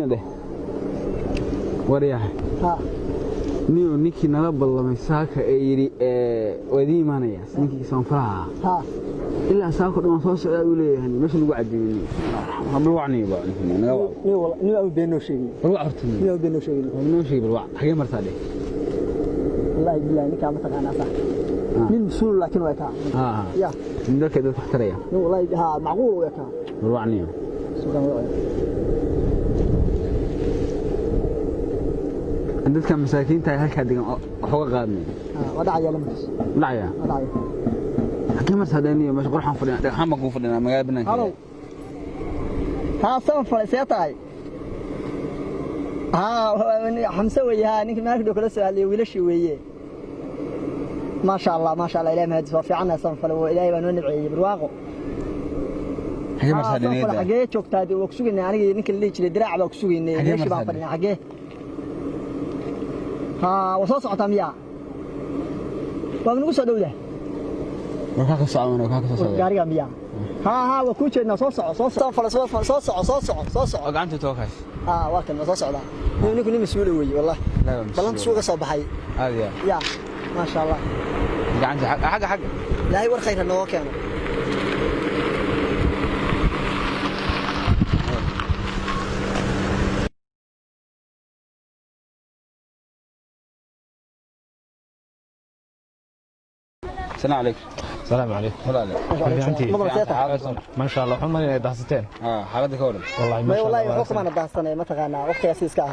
ده وريح ها نيكي نلبى الله مساك يري ودي مانيا نيكي سانفرها ها إلا ساكو دون صوص يقولي يعني مش نقول عديني هم وعني بقى ني أو بينو شيء والله عرفتني ني أو بينو شيء بالوعد حاجة مرتادي والله بالله نيكي عم تقانا صح من مسؤول لكن وياك يا من ذاك ده تحتريا والله ها معقول وياك بالوعني عندك كم مساكين تاي هلك هدي حقوق قادمين وداعي لمس وداعي حكي مرتادني مش قرحان فلان دحان بقول فلان ما قال بنان هلو ها سوف سيطاي ها حمسه وياها نينك ما كدو كلا سؤال ويلشي ويه ما شاء الله إلهي مهدس وفي عنا صنفل وإلهي بانو نبعي برواقو حكي مرتادني صنفل حقيه جوجتادي وكسوغيني aniga ninka la jiray diraac baa kusugeenay meeshii baan fadhinay xagee wasoo socotaa miyaa waa nagu soo dhowdaa markaa ka socdo gaariga miyaa waa ku jeednaa soo soco gacanta tookaas waa kan soo socdaa ninku nin mas'uul weeye wallahi balanta suuqa soo baxay aadiya ya ma sha Allah gacanta xaga ilaahay war khayr noo keeno السلام عليكم السلام عليكم ولا ما شاء الله حمر دهستين حالتك ولا والله حكم انا دهستنay ma taqaana waqtigaas iska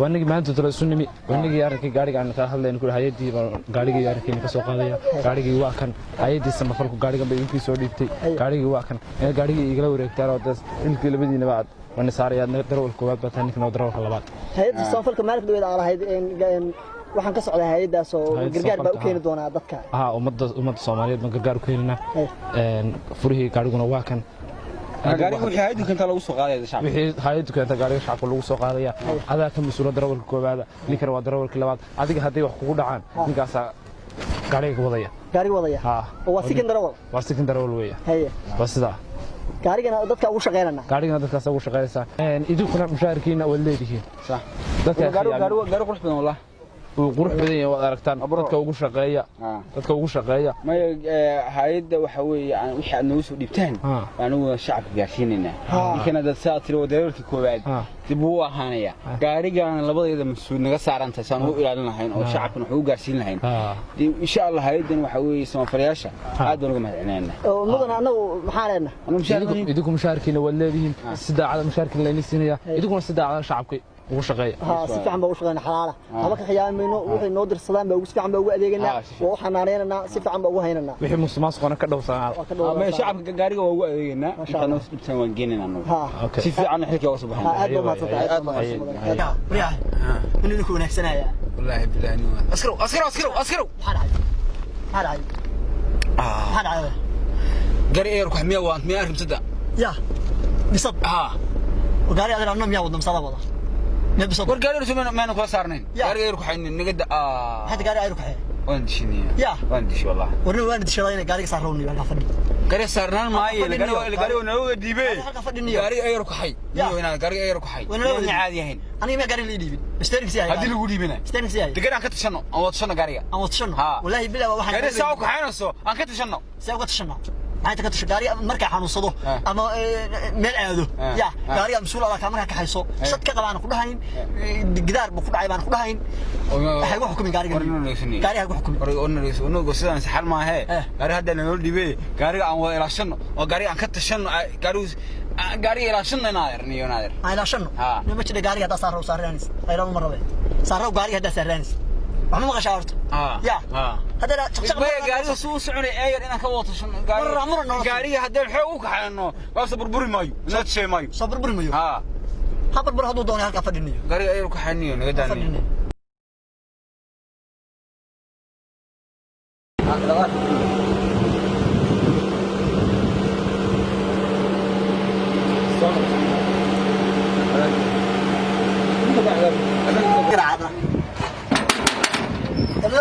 wanigi maanta tolo sunimi wanigi yarkii gaariga aan ka hadlayno ku hay'adii gaarigii yarkii ka soo qaadaya gaarigii waa kan hay'adii samafalku gaariga bay inkii soo dhiibtay gaarigii waa kan gaarigii igala wareegtay oo das ilkii labadiina baad wana saarayad darawal koobaad baa ninkna darawalka labaad hay'adii samafalka maalka dawladda aan lahayd waxaan ka socdaa hay'adaas oo gargaar baa u keeni doona dadka ummadda Soomaaliyeed ma gargaar u keenina furihii gaariguna waa kan gaariga wixii hay'adu kanta lagu soo qaadaya shacabka wixii hay'adu kanta gaariga shacabka lagu soo qaadaya adaa ka mas'uul darawalka koobaad ninkana waa darawalka labaad adiga hadii wax kugu dhacaan ninkaas gaariga wadaya waa sikin darawal weeye waa sida gaarigana dadka ugu shaqeynana dadkaas ugu shaqeynaysa idinkuna mushaarkiina wad leedihiin صح dadka gaari qurux badan wallahi qurux badan yahay wad aragtaan dadka ugu shaqeeya ma hay'adda waxa weeye wixii aad noo soo dhibtaan anigu shacabka gaarsiinayna inkana dad saatiro darawalkii koobaad dib u ahaanaya gaarigan labadeeda mas'uul naga saarantay saan u ilaalin lahayn oo shacabkuna wuxuu gaarsiin lahayn insha Allah hay'adan waxa weeye samafalayaasha aad uga mahadcelinayna mudana anagu maxaan leenahay idinku mushaarkiina wad leedihiin sida caada mushaarkiina la siinaya idinkuna sida caada shacabka ugu shaqeeya si fiican baa ugu shaqeynaa xalaala haba ka khiyaamayno wixii noo dirsadaan baa ugu si fiican baa ugu adeeganaa oo xanaaneynaa si fiican baa ugu haynaynaa wixii musuqmaasuqana ka dhowsanaa ama shacabka gaariga waa ugu adeeganaa waxaan noo dhibtaan waan geenaynaa si fiican xilka uga soo baxnaa aad baa mahadsantahay riyaa inuu ku wanaagsanaya wallahi billahi askaro hada gaari eer ku xamiya waan miyaa rimsada ya bisad gaari aad anna miyaa wadam sada wada نبص ورجال رسوم ما نقول صارنين قاري يروح حين نقد حتى قاري يروح حين وندشني يا وندش والله ورنا وندش شراينا قاري صاروني بقى فدي قاري صارنان ماي قاري ونو ديبي قاري يروح حي وين قاري يروح حي وين عادي هين انا ما قاري لي ديبي استنك سي هذه اللي وديبنا استنك سي تقدر انك تشنو او تشنو قاري او تشنو والله بالله واحد قاري ساوك حينسو انك تشنو ساوك تشنو عايزك تشقاري marka xanuunsado ama meel aado ya gaariga mas'uul ah marka ka hayso sad ka qabaan ku dhahayn gidaar bu ku dhacay baan ku dhahayn waxay wax xukumin gaariga gaariga wax xukumin oo sidaan saxal ma ahe gaari hadda noo dhibay gaariga aan wada ilaashano oo gaariga aan ka tashano gaariga ilaashano naadir ilaashano nima jira gaariga hada saaraanis ayra ma rabe saaraw gaariga hada saaraanis waxma maqashaa horta ya هذا شخص قاري سو سعني اير انا كوطش قاري هذا الحو كحنو بس بربري مايو لا شيء مايو صبربري مايو ها بربر هذو دوني هلكا فدنيو قاري اير كحنيو نغداني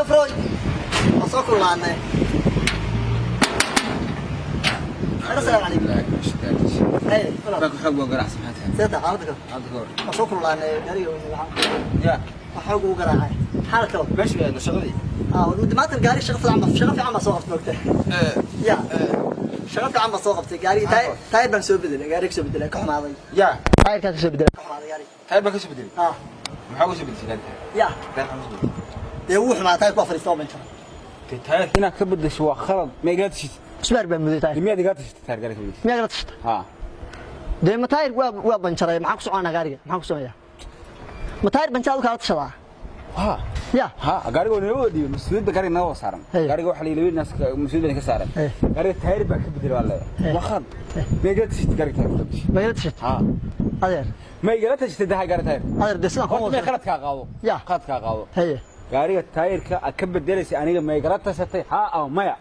يا فروي أصاكم الله عنه السلام عليكم اي باكو حق وقرع سمعتها سيتا عادك اسوق الله غاري يا حق وقرع حالك ماشي انا شغلي ودي ما تلقاري شغف عم سوقت نقطه يا شغف عم سوقت غاري تاير بان سو بدل غاري سو بدل كحماday يا تاير كان سو بدل كحماday غاري تاير باكو سو بدل maxaa soo bedeshay يا dee wuxuu ma tahay ku afaristo ma jiro taayir inaad ka bedesho waa khalad ma iga tashid isbaar baa muday taayir miyaad iga tashid taayir gaariga miyaad iga tashid ha dee ma taayir waa banjaray maxaa ku soconaa gaariga maxaa ku soconaya ma taayir banjaad u kala tashadaa ha ya ha gaariga waa noo wadiyo mas'uuliyadda gaariga noo saaran gaariga waxa la yiraahdaa naas mas'uuliyadda ka saaran gaariga taayir baa ka bedel waa leeyahay waa khalad ma iga tashid gaariga ma iga tashid ha adeer ما يقدر تشتري هاي تاير هذا دسنا هو ما خلت كاقاو يا خلت كاقاو هي غاريga taayirka ka bedelaysa aniga ma iga tashatay ha aw maya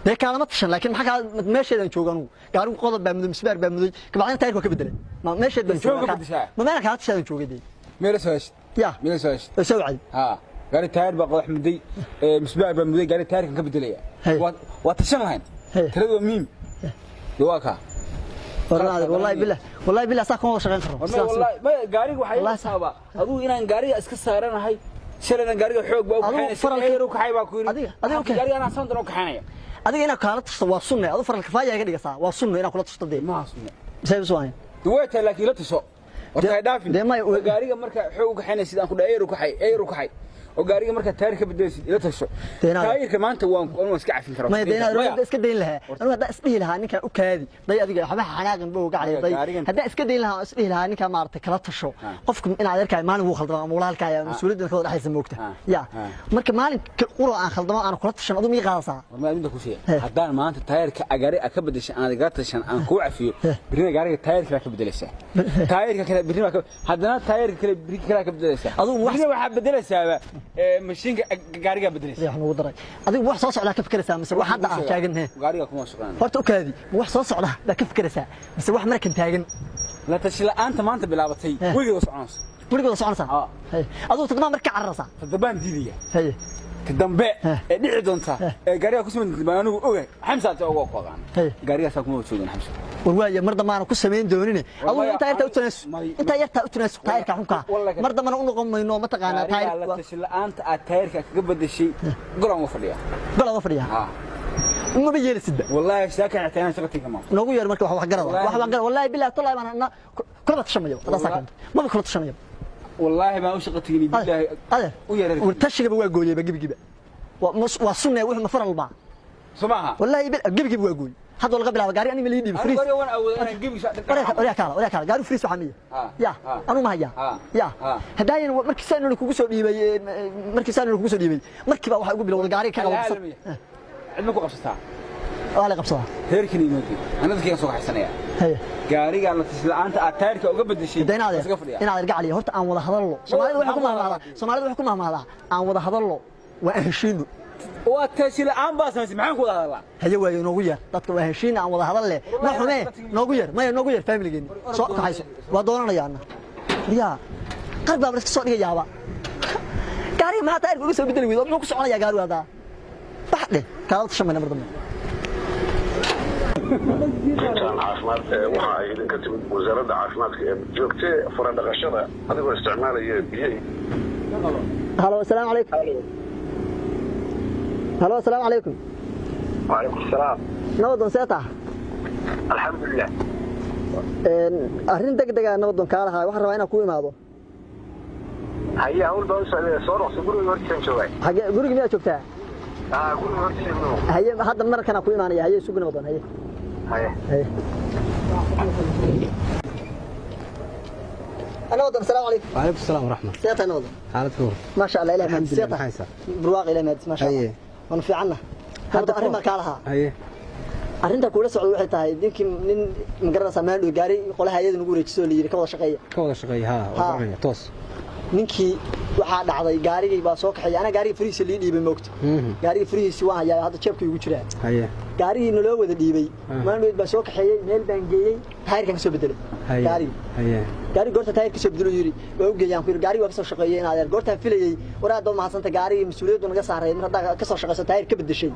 de kaalama tashan laakiin maxaa meesheedan joogan gaarigu qodob baa muddo misbaar baa muddo kabacdina taayirka ka bedelay ma meesheedan joogan ma meel ka tashan joogay meel soosh ya meel soosh soo wacay ha gaari taayir baa qodax muday misbaar baa muday gaari taayirka ka bedelaya waa tashan lahayn tiradu waa miim duwaka والله بالله ساكن شغال كرو والله ما غاريغ waxay la saaba aduu inaan gaariga iska saaranahay shalana gaariga xoog baa u kaxaynaa heeru kaxay baa ku yiri adiga gaariga aan soo diro kaxaynaya adiga ina kala tasto waa sunnah adu faral kifaaya iga dhigaysaa waa sunnah ina kula tasto de ma sunnah sayb sooyeen duwayta laakiin la taso horta dhaafin gaariga marka xoog u kaxaynaa sidaan ku dhaayro kaxay oo gaariga marka taayirka bedelaysid ila tasho taayirka maanta waan iska cafin karaa ma deena roog iska deyn lahaa anu hada isdhihi lahaa ninka u kaadi day adiga waxba xanaaqan buu gacayday hada iska deyn lahaa isdhihi lahaa ninka maartay kala tasho qofku in aad arkay maalin uu khaldamo ama walaalkaaga mas'uuliyadda ka dhaxaysa moogta ya marka maalin quro aan khaldamo aan kula tashan adu mi qaadaysaa ma inta ku sheegay hadaan maanta taayirka agaari ka bedeshay aan iga tashan aan ku cafiyo birina gaariga taayirka ka bedelaysaa taayirka kale birina hadana taayirka kale birina ka bedelaysaa adu waxa bedelaysaa mashiinka gaariga bedelaysa waxaan ugu daray adigu wax soo socda ka fikiraysaa mise wax hadda aan taagannahay gaariga kuma shaqaan horta u kaadi wax soo socda da ka fikiraysaa mise wax markan taagan la tashila aanta maanta bilaabatay weligood soconaysa hay adigu tadama marka cararaysa tadabaan diiliya hay dambe ee dhici doonta ee gaariga ku sameeyay baan anigu ogahay xamsa ta ugu qoqaan gaariga saa kuma joogin xamsa warwaaya mar damaana ku sameyn doonine adigu inta yarta u tunaas taayirka xunka mar damaana u noqon mayno ma taqaana taayir la tashila aanta aad taayirka kaga bedeshay golan u fadhiya ha ما بيجلسد والله ساكن اعتنا شغلتي كمان نوغو ير marka wax garada والله بالله طلع انا كل تشميو هذا ساكن ما بكل تشميو والله ما وشقتيني بالله هذا ورتشغب waa gooyay gibigiba waa sunnah wuxuu ma faral ba sumaha والله gibigiba waa gooyay hada laga bilaabo gaari anima leedib freeze gaari waan awood inaan gibiga wala kala gaari freeze waxamiya ya anu ma haya ya hadaayan markii saanu kugu soo dhiibay markii baa waxa ugu bilowday gaari ka qabo cidna ku qabsataa wala qabsadaa heerkii inoo ana dadkii soo xasanaya gaariga la tislaanta aad taayirka uga bedeshay inaad argacaliyo horta aan wada hadallo Soomaalidu waxa ku mahmaadaa aan wada hadallo waa heshiino waa taasila aan baasamay maxaan ku wada hadalaa haye waa inoogu yar dadka waa heshiina aan wada hadalle ma xumee noogu yar family-geeni soo kaxayso waa doonanayaana ya qalb baa iska soo dhigayaaba gaariga ma taayirka uga soo bedeli weedo muxuu ku soconayaa gaariga hada baxde kala tashamana mar dambe caafimaad waxa ay idinka timid wasaaradda caafimaadka ee joogtay fara dhaqashada adigoo isticmaalaya biyaha halo assalaamu calaykum وعليكم السلام نودون سيتا الحمد لله arrin degdeg ah nabadon kaalaha waxaan rabaa inaan ku imaado هيا هول بقى soo roqso guriga hortiisa joogay xagee guriga miyaa joogtaa guriga hortiisa haye hadda markana ku imaanaya haye sugu nabadon haye نودون السلام عليكم وعليكم السلام ورحمة سيتا نودون حالتكم ما شاء الله إلهي سيتا برواق إلهي ما شاء الله ونفي عنا هذا أرين كالها هي أرين كولا سعود واحد تاعي دينك من مجرد سمان وجاري قولها يد نقول يكسو لي كولا شقية ها توس ninkii waxa dhacday gaarigay baa soo kaxay ana gaariga fariis li dhiibay moogta gaariga fariis waa ayaa hada jeebka ugu jiraa haye gaarigii noo wada dhiibay maalmood baa soo kaxeeyay meel baan geeyay taayirka ka soo bedelay gaari goorta taayirka soo bedelo yiri waa u geeyaan ku gaari waa ka soo shaqeeyay in adeer goorta filayay waraad oo mahadsanta gaarigii mas'uuliyaddu naga saaray mar hadda ka soo shaqeyso taayir ka bedeshay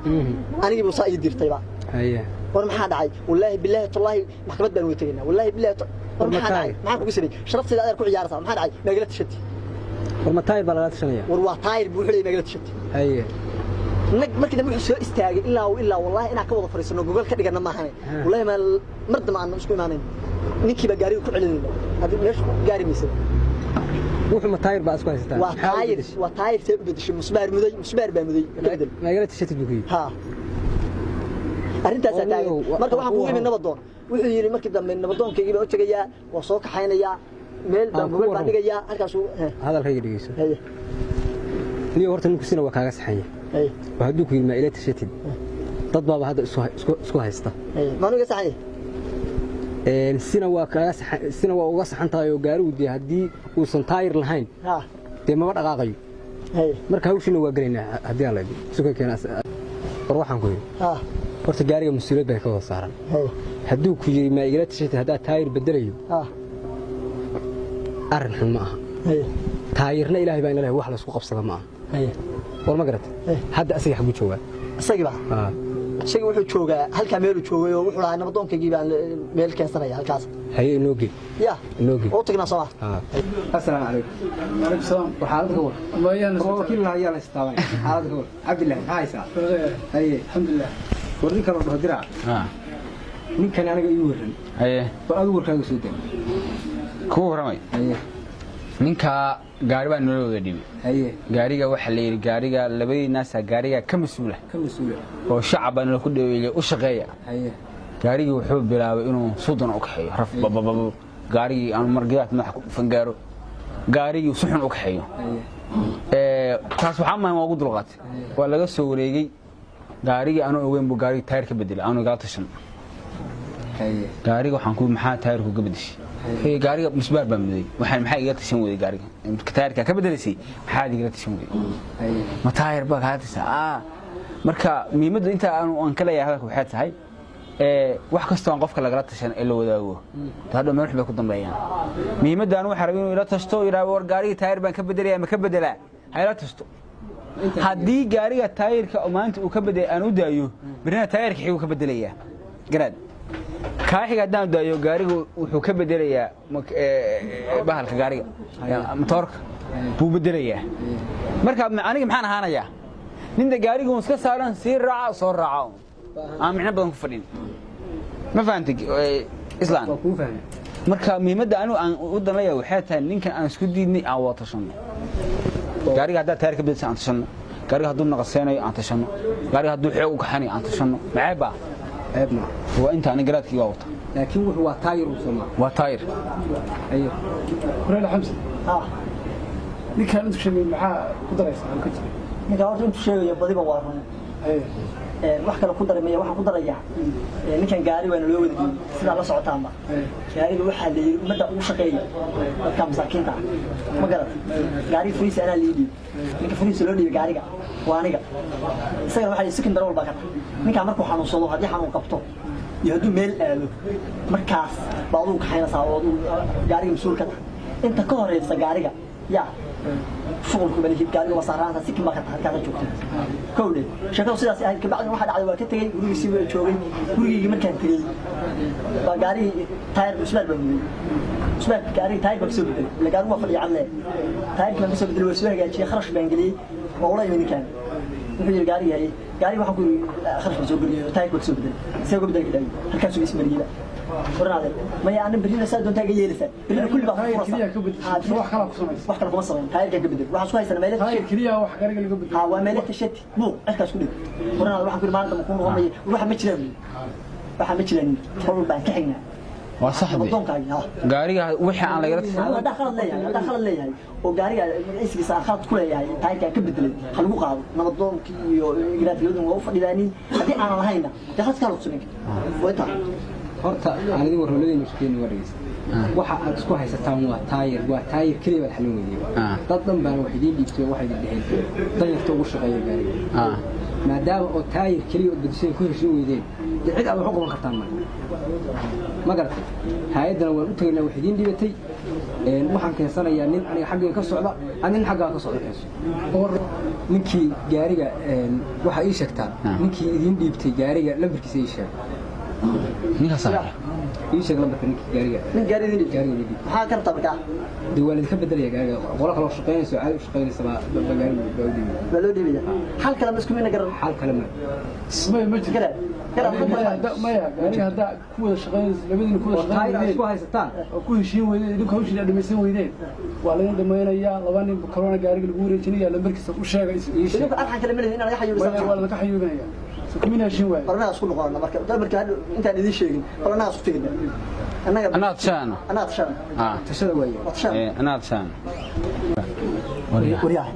anigii buu saa ii dirtay ba ايه war maxaa dhacay wallahi billahi tallahi maxkamad baan u tagaynaa wallahi billahi war maxaa dhacay maxaa kugu sameeyay sharafteeda aad ku ciyaartaa maxaa dhacay nagala tashati war ma taayir baa laga tashanaya war waa taayir buu xilay nagala tashati ايه markii dambe wuxuu soo istaagay ilaa wallahi inaan ka wada fariisano gogol ka dhigana ma ahan wallahi ma mardama aan isku imaanayn ninkii ba gaariga ku celinayna hadii meesha gaari mise wuxuu ma taayir baa isku haystaa waa taayir see u bedeshay musbaar baa muday nagala tashati buu ha arrintaas aad taagay marka waxaan kugu imin nabadoon wuxuu yiri markii dambe nabadoonkayga baa u tagayaa waa soo kaxaynaya meel baan gogol baan dhigayaa halkaas hadalkayga dhigeyso niyo horta ninku sina waa kaaga saxanya وهدوك ما إلى تشتت تطبع هذا اسكو هيستا ما نقول صحيح السنة وقص حنطة يوجارودي هدي وسنتاير الهين تي ما بدأ قاقي مركب وش إنه وقرينا هدي الله دي سكوا كنا روح عنكوي فرت جاري مسؤولية بيكوا صارن هدوك ما إلى تشتت هذا تاير بدريو أرنح معها تايرنا إلهي بين الله واحد سوق قبصة معه والله ما قرأت هذا أسيح أبو شوال أسيح شيء وحده شوقة هل كاميرو شوقة وحده أنا بدون كجيب عن ميل كسرة هل كاس هي نوجي يا نوجي أوتقنا صباح السلام عليكم وعليكم السلام وحالتك هو هو وكيل الله يلا استوى حالتك هو عبد الله هاي ساعة هي الحمد لله وريك الله درع من كان أنا يورن ايه فأدور كان يسودين كو رمي هي ninka gaari baa noo wada dhibay haye gaariga waxa la yiri gaariga labadii naas gaariga ka masuula oo shacab aan ku dhaweeyay u shaqeeya haye gaariga wuxuu bilaabay inuu suudan u kaxeeyo raf babab gaariga aan margiyaad madax ku fangaaro gaariga uu suxun u kaxeeyo taas waxa ma ugu dulqaatay waa laga soo wareegay gaariga aan ogeyn buu gaariga taayir ka bedelay aan uga tashan haye gaariga waxaan ku maxaa taayirku ka bedeshay هي قارية مسبار بمدي وحنا محاجة تسوي قارية كتاير كبدل شيء حاجة قارية تسوي ما تاير بقى هذا مركا ميمد أنت أنا كلا يا هذاك وحياتي هاي واحد كستوان قف كلا قرأت عشان إلا وذاوه هذا ما يروح بيكون ضمريان ميمد أنا وحربين ولا تشتو يلا ور قارية تاير بنكبدل يا مكبدل لا هاي لا تشتو هدي قارية تاير كأمانت وكبدل أنا ودايو برنا تاير كحيو كبدل إياه قراد كاحي قدام دايو gaarigu wuxuu ka bedelayaa bahalka gaariga motorka buu bedelayaa marka aniga maxaan ahaanayaa ninda gaarigu iska saaran si raaca soo raaca aan micna badan ku fadhin ma fahantig islaan marka muhiimadda aan u danleeyahay waxay tahay ninkan aan isku diidnay aan wada tashano gaariga hadda taayir ka bedesay aan tashano gaariga hadduu naqaseenayo aan tashano gaariga hadduu xoog u kaxanayo aan tashano maceeba عيبنا هو أنت أنا قرأت كي واوت لكن هو طاير وسمع وطاير أيوه كل حمزة لك أنت شيء معاه قدرة عن كتير لك أنت شيء يبغى بوارنا wax kale ku dareemay waxa ku daraya ninkan gaari waan loo wada sida la socotaanba gaariga waxa la yiri umada uu shaqeeyo dadka masaakiinta ma garad gaari furiis ana leeyahay ninka furiis loo dhiibay gaariga waa aniga isaga waxa sikin darawal baa ka ninka markuu xanuunsado hadii xanuun qabto iyo haduu meel aado markaas baadu ka xaynaysaa oo gaariga masuulka inta ka horeysa gaariga yaa شغلك بليك قال لي وصارنا سك ما كان جوجتي كولي شكل سياسي هاي كبعد واحد على waa ka tagay guriga si way joogay gurigii markaan tagay ba gaari taayir usbaad bamay usbaad gaari taayir ba soo bedelay la gaari waa fadhiya calle taayir ma soo bedelay waa hagaajiye kharash baan galiyay waa walaay min kan wuxuu yiri gaari waxa ku kharash soo galiyay taayir ba soo bedelay see uga bedelay kidhay halkaas uu ismariila ورناده ما يعني برينا ساد دونتا جيلسا برينا كل بقى فرصه wax kala kuma sameyn taayirka ka bedel waxa soo haysan meelad taayir kaliya wax gaariga laga bedel waa meelad tashati muu halkaas ku dhig ورناده waxa ku maanta ma ku noqonay waxa ma jiraan tol baan ka xignaa waa saxbi gaariga wixii aan laga tirsan hada khalad leeyahay oo gaariga isgiisa khalad ku leeyahay taayirka ka bedelay hal ugu qaado nabadoonkii iyo igaraadiyadu waa u fadhidaaniin hadii aan lahayna khad kala cusubin wayta horta aan idin warroolay mushkiin waraysi waxa aad isku haysataan waa taayir kaliya wad xalin weeyay dad dhan baan wax idin dhiibtay waxay dhaheen danyarta ugu shaqeeya gaariga maadaama oo taayir kaliya oo dadisay ku heshin weydeen cid aad wax u qaban kartaan ma garatay hay'adana waan u tagnaa wax idin dhibatay waxaan keensanayaa nin aniga xaggayga ka socda nin xaggaa ka socda oo ninkii gaariga waxa ii sheegtaan ninkii idin dhiibtay gaariga lambarkiisa ii sheeg ninka sax ii sheeg lambarka ninkii gaariga nin gaariga maxaa ka rabtaa dawladda ka bedelaya gaariga qola kala shaqeynayso caadi u shaqeynaysa gaariga loo dhiibaya hal kale isku mid garan hal kale ma jira maya gaariga hadda ku wada shaqeynaysa labadina ku wada shaqeynaysa isku haysataan oo ku heshiin weydeen idinku hawshiina dhamaysan weydeen waa laga dhamaynayaa laba nin corona gaariga lagu wareejinaya lambarkiisa u sheegay idinku arxan kale maleeyay in laga xayuubisay waa laga xayuubinaya كمينا شيء واحد. برنامج اسكو نقولنا مركب دبرك انت اللي شيء برنامج اسكو تجينا انا تشان تشان ويا انا تشان ورياح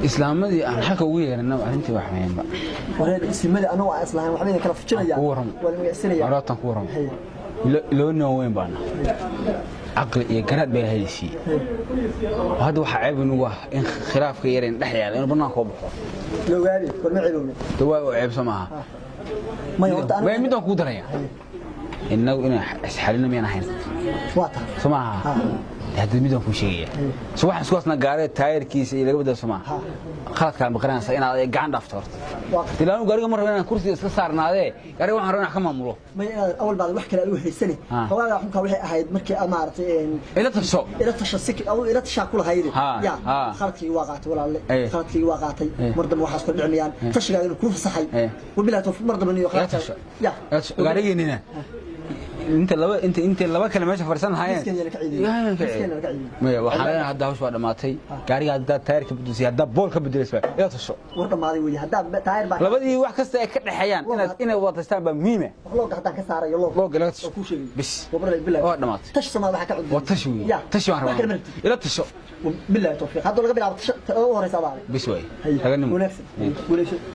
islaamadii aan xalka ugu yeeranay arintii wax weynba islaamadii anoo islaam waxba kala fujinaya wala magacsanaya aratan ku waran loo nooweyn baana aqli iyo garaad bay haysi hada waxa ceeb inuu wax in khilaafka yareen dhaxyaal in banaanka baxo loo gaari korma ciilowna dawaa oo ceeb samaha ma yorta way midaan ku daraya innagu ina isxalina miyana hayn waata samaha هذا ميدان كل شيء سواء سواسنا قارئ تاير كيس إلى قبل السماء خلاص كان بقرنا سينا قاعد دفترت تلاقوا قارئ مرة أنا كرسي صارنا هذا قارئ واحد رنا كم عمره ما أول بعد وحكي له السنة هو هذا حكى وحي هيد مركي أمارة إلى تفسو إلى تشسك أو إلى تشاكل هيد يا خلتي واقعت ولا خلتي واقعتي مرضى موحد كل عميان تشجع إنه كوف صحي وبلا توف مرضى من يخلص يا قارئ هنا انت لبا كلمه meesha farsan hayeen waxaan hadda hawsh waa dhamaatay gaariga hadda taayirka beddelay hadda boolka beddelay ila tasho war dhamaaday weey hadda taayir baa labadii wax kasta ay ka dhaxayaan inay wada tastaan baa muhiim ah loo gaxdan ka saarayo loo gala ku sheegay bis waa dhamaatay tash sama waxa ka cud waa tash waan rabaa ila tasho billahi tawfiiq hadda laga bilaabo tash oo horeysa baa bis way haganimo wanaagsan